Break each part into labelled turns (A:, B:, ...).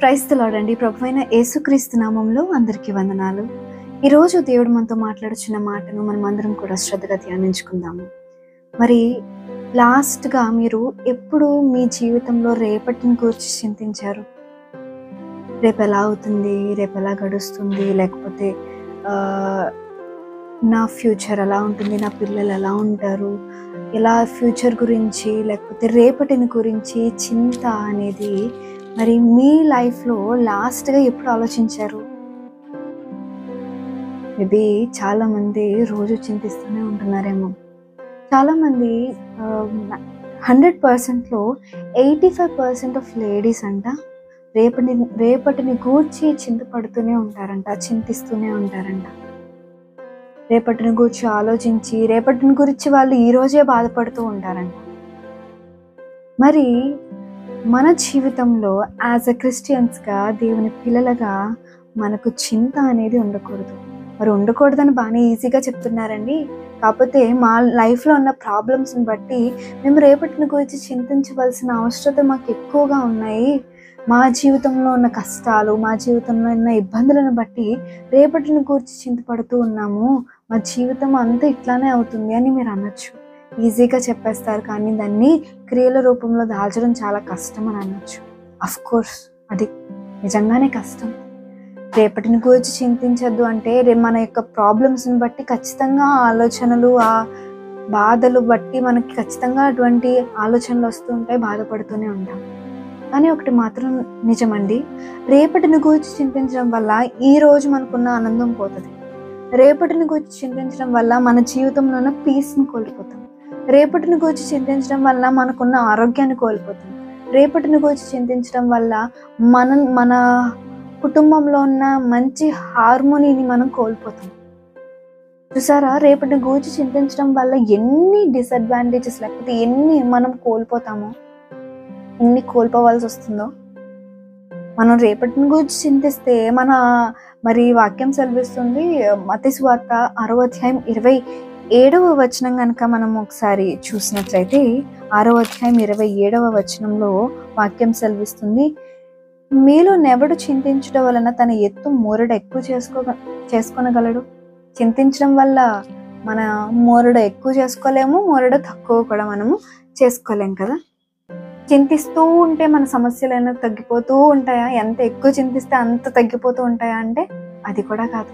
A: Praise the lord అండి. ప్రభువైన యేసుక్రీస్తు నామంలో అందరికీ వందనాలు. ఈరోజు దేవుడు మనతో మాట్లాడుచున్న మాటను మనం అందరం కూడా శ్రద్ధగా ధ్యానించుకుందాము. మరి లాస్ట్గా మీరు ఎప్పుడు మీ జీవితంలో రేపటిని గురించి చింతించారు? రేపు ఎలా అవుతుంది, రేపు ఎలా గడుస్తుంది, లేకపోతే నా ఫ్యూచర్ ఎలా ఉంటుంది, నా పిల్లలు ఎలా ఉంటారు, ఇలా ఫ్యూచర్ గురించి లేకపోతే రేపటిని గురించి చింత అనేది మరి మీ లైఫ్లో లాస్ట్గా ఎప్పుడు ఆలోచించారు? మేబీ చాలామంది రోజు చింతిస్తూనే ఉంటున్నారేమో. చాలామంది 100%లో 85% ఆఫ్ లేడీస్ అంట రేపటిని గూర్చి చింతపడుతూనే ఉంటారంట, చింతిస్తూనే ఉంటారంట. రేపటిని గురించి ఆలోచించి రేపటిని గురించి వాళ్ళు ఈరోజే బాధపడుతూ ఉంటారంట. మరి మన జీవితంలో యాజ్ అ క్రిస్టియన్స్గా, దేవుని పిల్లలుగా మనకు చింత అనేది ఉండకూడదు. మరి ఉండకూడదని బాగానే ఈజీగా చెప్తున్నారండి. కాకపోతే మా లైఫ్లో ఉన్న ప్రాబ్లమ్స్ని బట్టి మేము రేపటిని గురించి చింతించవలసిన అవసరం మాకు ఎక్కువగా ఉన్నాయి. మా జీవితంలో ఉన్న కష్టాలు, మా జీవితంలో ఉన్న ఇబ్బందులను బట్టి రేపటిని గురించి చింతపడుతూ ఉన్నాము. మా జీవితం అంతా ఇట్లానే అవుతుంది అని మీరు అనొచ్చు. ఈజీగా చెప్పేస్తారు, కానీ దాన్ని క్రియల రూపంలో దాల్చడం చాలా కష్టం అని అనొచ్చు. అఫ్కోర్స్ అది నిజంగానే కష్టం. రేపటిని గురించి చింతించద్దు అంటే మన యొక్క ప్రాబ్లమ్స్ని బట్టి ఖచ్చితంగా ఆలోచనలు, ఆ బాధలు బట్టి మనకి ఖచ్చితంగా అటువంటి ఆలోచనలు వస్తూ ఉంటాయి, బాధపడుతూనే ఉంటాం. కానీ ఒకటి మాత్రం నిజమండి, రేపటిని గురించి చింతించడం వల్ల ఈరోజు మనకున్న ఆనందం పోతుంది. రేపటిని గురించి చింతించడం వల్ల మన జీవితంలో ఉన్న పీస్ని కోల్పోతాం. రేపటిని గురించి చింతించడం వల్ల మనకున్న ఆరోగ్యాన్ని కోల్పోతాం. రేపటిని గురించి చింతించడం వల్ల మన కుటుంబంలో ఉన్న మంచి హార్మోనీని మనం కోల్పోతాం. చూసారా, రేపటిని గురించి చింతించడం వల్ల ఎన్ని డిసడ్వాంటేజెస్, లేకపోతే ఎన్ని మనం కోల్పోతామో, ఎన్ని కోల్పోవాల్సి వస్తుందో. మనం రేపటిని గురించి చింతిస్తే మరి వాక్యం సెలవిస్తుంది, మత్తయి సువార్త 6:27 కనుక మనం ఒకసారి చూసినట్లయితే 6:27 వాక్యం సెలవిస్తుంది, మీలో నెవడు చింతించడం వలన తన ఎత్తు మూరడ ఎక్కువ చేసుకొనగలడు. చింతించడం వల్ల మన మూరడ ఎక్కువ చేసుకోలేము, మూరడ తక్కువ కూడా మనము చేసుకోలేము కదా. చింతిస్తూ ఉంటే మన సమస్యలైనా తగ్గిపోతూ ఉంటాయా? ఎంత ఎక్కువ చింతిస్తే అంత తగ్గిపోతూ ఉంటాయా అంటే అది కూడా కాదు.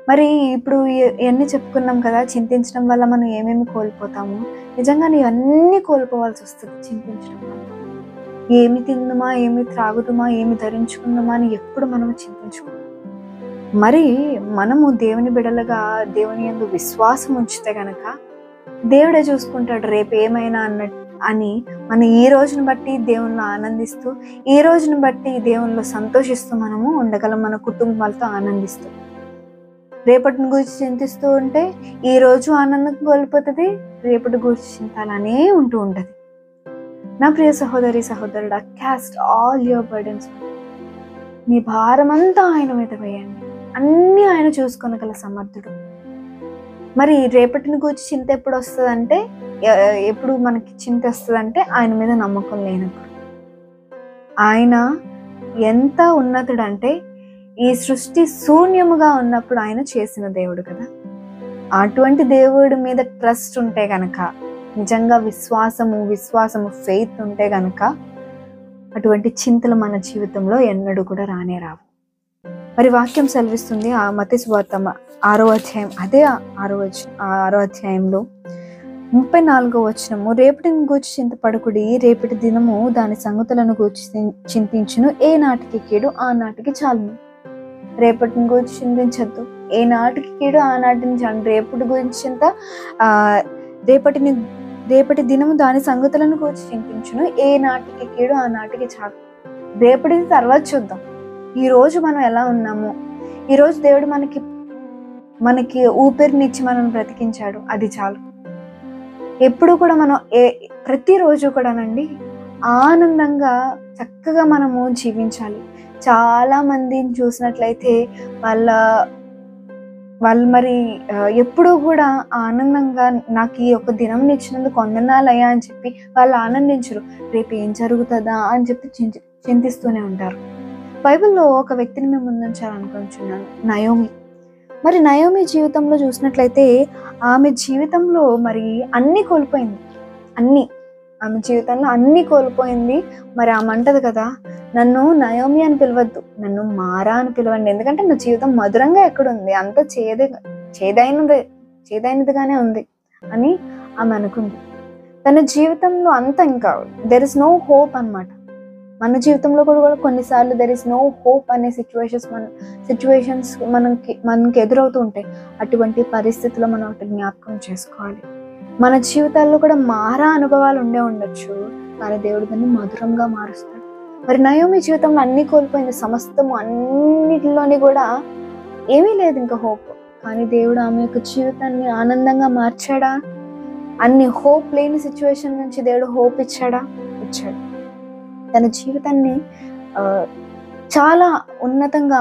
A: మరి ఇప్పుడు ఇవన్నీ చెప్పుకున్నాం కదా, చింతించడం వల్ల మనం ఏమేమి కోల్పోతాము. నిజంగానే ఇవన్నీ కోల్పోవాల్సి వస్తుంది చింతించడం వల్ల. ఏమి తిందుమా, ఏమి త్రాగుదుమా, ఏమి ధరించుకుందామా అని ఎప్పుడు మనము చింతించుకోము. మరి మనము దేవుని బిడ్డలుగా దేవుని యందు విశ్వాసం ఉంచితే గనక దేవుడే చూసుకుంటాడు రేపు ఏమైనా అని మనం ఈ రోజును బట్టి దేవునిలో ఆనందిస్తూ, ఈ రోజును బట్టి దేవునిలో సంతోషిస్తూ మనము ఉండగలం, మన కుటుంబాలతో ఆనందిస్తూ. రేపటిని గురించి చింతిస్తూ ఉంటే ఈ రోజు ఆనందం కోల్పోతుంది, రేపటి గురించి చింతాలనే ఉంటూ ఉంటుంది. నా ప్రియ సహోదరి సహోదరుడా, క్యాస్ట్ ఆల్ యువర్ బర్డెన్స్, మీ భారమంతా ఆయన మీద వేయండి, అన్నీ ఆయన చూసుకోగల సమర్థుడు. మరి రేపటిని గురించి చింత ఎప్పుడు వస్తుందంటే, ఎప్పుడు మనకి చింత వస్తుందంటే ఆయన మీద నమ్మకం లేనప్పుడు. ఆయన ఎంత ఉన్నతుడంటే ఈ సృష్టి శూన్యముగా ఉన్నప్పుడు ఆయన చేసిన దేవుడు కదా. అటువంటి దేవుడి మీద ట్రస్ట్ ఉంటే గనక, నిజంగా విశ్వాసము ఫెయిత్ ఉంటే గనక అటువంటి చింతలు మన జీవితంలో ఎన్నడూ కూడా రానే రావు. మరి వాక్యం సెలవిస్తుంది ఆ మత్తయి సువార్త 6:6 34 రేపటిని గూర్చి చింతపడకుడి, రేపటి దినము దాని సంగతులను గూర్చి చింతించును, ఏ నాటికి కీడు ఆ నాటికి చాలును. రేపటిని గురించి చింతించద్దు, ఏ నాటికి కీడు ఆ నాటిని చాలు. రేపటి గురించి చింత, రేపటి దినము దాని సంగతులను గురించి చింతించును, ఏ నాటికి కీడు ఆ నాటికి చాలు. రేపటిది తర్వాత చూద్దాం. ఈరోజు మనం ఎలా ఉన్నాము, ఈరోజు దేవుడు మనకి ఊపిరినిచ్చి మనం బ్రతికించాడు, అది చాలు. ఎప్పుడు కూడా మనం ప్రతిరోజు కూడానండి ఆనందంగా చక్కగా మనము జీవించాలి. చాలా మందిని చూసినట్లయితే వాళ్ళు మరి ఎప్పుడూ కూడా ఆనందంగా నాకు ఈ ఒక దినం ఇచ్చినందుకు వందనాలయ్యా అని చెప్పి వాళ్ళు ఆనందించరు. రేపు ఏం జరుగుతుందా అని చెప్పి చింతిస్తూనే ఉంటారు. బైబిల్లో ఒక వ్యక్తిని మేము ముందుంచాలనుకుంటున్నాను, నయోమి. మరి నయోమి జీవితంలో చూసినట్లయితే ఆమె జీవితంలో మరి అన్నీ కోల్పోయింది. ఆమె జీవితంలో అన్నీ కోల్పోయింది. మరి ఆమె అంటది కదా, నన్ను నయోమి అని పిలవద్దు, నన్ను మారా అని పిలవండి, ఎందుకంటే నా జీవితం మధురంగా ఎక్కడుంది, అంత చేదైనదిగానే ఉంది అని ఆమె అనుకుంది. తన జీవితంలో అంతా ఇంకా దెర్ ఇస్ నో హోప్ అన్నమాట. మన జీవితంలో కూడా కొన్నిసార్లు దెర్ ఇస్ నో హోప్ అనే సిచ్యువేషన్స్ మనకి ఎదురవుతూ ఉంటాయి. అటువంటి పరిస్థితుల్లో మనం ఒకటి జ్ఞాపకం చేసుకోవాలి, మన జీవితాల్లో కూడా మారా అనుభవాలు ఉండొచ్చు, కానీ దేవుడు దాన్ని మధురంగా మారుస్తాడు. మరి నయోమి జీవితంలో అన్నీ కోల్పోయింది, సమస్తము అన్నిటిలోని కూడా ఏమీ లేదు ఇంకా హోప్. కానీ దేవుడు ఆమె యొక్క జీవితాన్ని ఆనందంగా మార్చాడా? అన్ని హోప్ లేని సిచ్యువేషన్ నుంచి దేవుడు హోప్ ఇచ్చాడు. తన జీవితాన్ని చాలా ఉన్నతంగా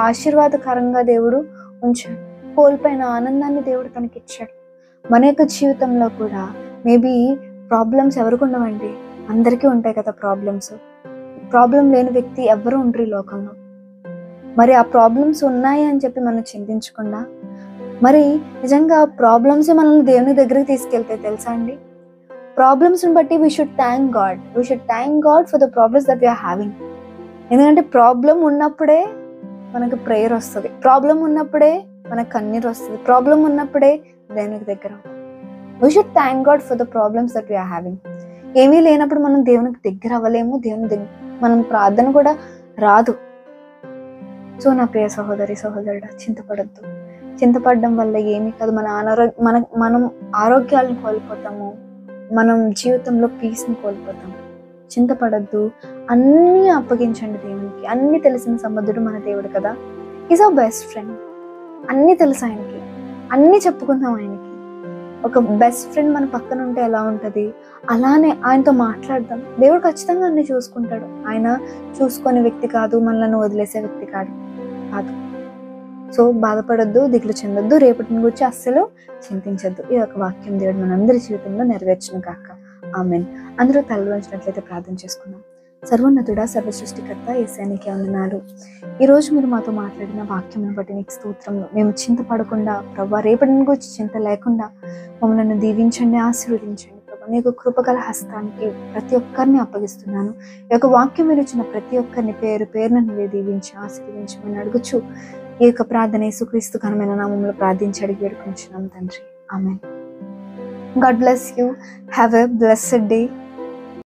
A: ఆశీర్వాదకరంగా దేవుడు ఉంచాడు. కోల్పోయిన ఆనందాన్ని దేవుడు తనకి ఇచ్చాడు. మన యొక్క జీవితంలో కూడా మేబీ ప్రాబ్లమ్స్ ఎవరికి ఉండవండి, అందరికీ ఉంటాయి కదా ప్రాబ్లం లేని వ్యక్తి ఎవరు ఉండరు ఈ లోకంలో. మరి ఆ ప్రాబ్లమ్స్ ఉన్నాయి అని చెప్పి మనం చింతించకుండా, మరి నిజంగా ప్రాబ్లమ్సే మనల్ని దేవుని దగ్గరికి తీసుకెళ్తాయి తెలుసా అండి. ప్రాబ్లమ్స్ని బట్టి we should thank God for the problems that we are having. ఎందుకంటే ప్రాబ్లం ఉన్నప్పుడే మనకు ప్రేయర్ వస్తుంది, ప్రాబ్లం ఉన్నప్పుడే మనకు కన్నీరు వస్తుంది, ప్రాబ్లం ఉన్నప్పుడే దేవునికి దగ్గర. We should thank God for the problems that we are having. ఏమీ లేనప్పుడు మనం దేవునికి దగ్గర అవ్వలేము, మనం ప్రార్థన కూడా రాదు. సో నా ప్రియ సహోదరుడా, చింతపడడం వల్ల ఏమీ కాదు. మనం ఆరోగ్యాలను కోల్పోతాము, మనం జీవితంలో పీస్ని కోల్పోతాము. చింతపడద్దు, అన్నీ అప్పగించండి దేవునికి. అన్నీ తెలిసిన సమర్థుడు మన దేవుడు కదా. Is our best friend. అన్నీ తెలుసు ఆయనకి, అన్నీ చెప్పుకుందాం ఆయనకి. ఒక బెస్ట్ ఫ్రెండ్ మన పక్కన ఉంటే ఎలా ఉంటుంది, అలానే ఆయనతో మాట్లాడదాం. దేవుడు ఖచ్చితంగా అన్ని చూసుకుంటాడు. ఆయన చూసుకునే వ్యక్తి కాదు, మనల్ని వదిలేసే వ్యక్తి కాదు. సో బాధపడద్దు, దిగులు చెందొద్దు, రేపటిని గురించి అస్సలు చింతించద్దు. ఈ యొక్క వాక్యం దేవుడు మనందరి జీవితంలో నెరవేర్చును కాక. ఆమేన్. అందరూ తలలు వంచినట్లయితే ప్రార్థన చేసుకుందాం. సర్వోన్నతుడా, సర్వసృష్టికర్త యేసయ్య నీకే వందనాలు. ఈరోజు మీరు మాతో మాట్లాడిన వాక్యం బట్టి నీకు స్తోత్రములు. మేము చింతపడకుండా ప్రభువా, రేపటిని గురించి చింత లేకుండా మమ్మల్ని దీవించండి, ఆశీర్వదించండి ప్రభు. నీ యొక్క కృపగల హస్తానికి ప్రతి ఒక్కరిని అప్పగిస్తున్నాను. ఈ యొక్క వాక్యం మీరు ఇచ్చిన ప్రతి ఒక్కరిని పేరు పేరున నీవే దీవించి ఆశీర్వదించమని అడుగుచు ఈ యొక్క ప్రార్థన యేసుక్రీస్తు ఘనమైన నామములో ప్రార్థించి అడిగి వేడుకుంటున్నాం తండ్రి. ఆమేన్. God bless you. Have a blessed day.